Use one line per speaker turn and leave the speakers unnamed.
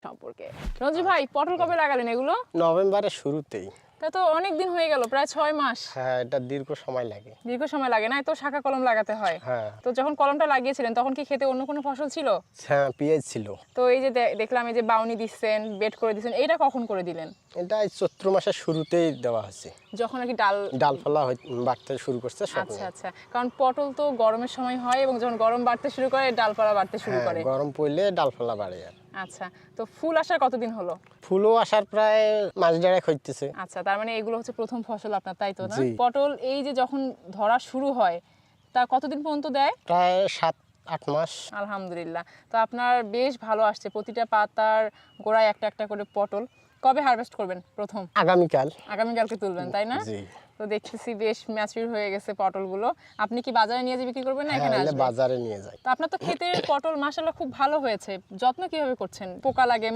সম্পর্কে। রঞ্জু ভাই, পটল কবে লাগালেন এগুলো?
নভেম্বরের শুরুতেই।
তা তো অনেক দিন হয়ে গেল, প্রায় 6 মাস।
হ্যাঁ, এটা দীর্ঘ সময় লাগে।
দীর্ঘ সময় লাগে না, তো শাখা কলম লাগাতে হয়।
হ্যাঁ।
তো যখন কলমটা লাগিয়েছিলেন তখন কি খেতে অন্য কোনো ফসল ছিল?
হ্যাঁ, পেঁয়াজ ছিল।
তো এই যে দেখলাম এই যে বাউনি দিচ্ছেন, বেড করে দিচ্ছেন, এইটা কখন করে দিলেন?
এটা এই চৈত্র মাসের শুরুতেই দেওয়া হচ্ছে।
যখন আর কি
ডালপালা বাড়তে শুরু করছে
আচ্ছা আচ্ছা, কারণ পটল তো গরমের সময় হয় এবং যখন গরম বাড়তে শুরু করে ডালপালা বাড়তে শুরু করে।
গরম পড়লে ডালপালা বাড়ে আর।
আচ্ছা, তো ফুল আসার কতদিন হলো?
ফুলও আসার প্রায় মাস দেড়েক হইতেছে।
আচ্ছা, তার মানে এগুলো হচ্ছে প্রথম ফসল আপনার, তাই তো না?
জি।
পটল এই যে যখন ধরা শুরু হয় তা কতদিন পর্যন্ত দেয়?
প্রায় 7-8 মাস।
আলহামদুলিল্লাহ। তো আপনার বেশ ভালো আসছে, প্রতিটা পাতার গোড়ায় একটা একটা করে পটল। কবে হারভেস্ট করবেন প্রথম?
আগামীকাল।
আগামীকালকে তুলবেন, তাই না?
জি।
তো দেখতেছি বেশ ম্যাচিউর হয়ে গেছে পটলগুলো। আপনি কি বাজারে নিয়ে যেয়ে বিক্রি করবেন না এখানে
হ্যাঁ,
আসবে?
বাজারে নিয়ে যাই।
তো আপনার তো ক্ষেতের পটল মাশাআল্লাহ খুব ভালো হয়েছে, যত্ন কিভাবে করছেন? পোকা লাগে?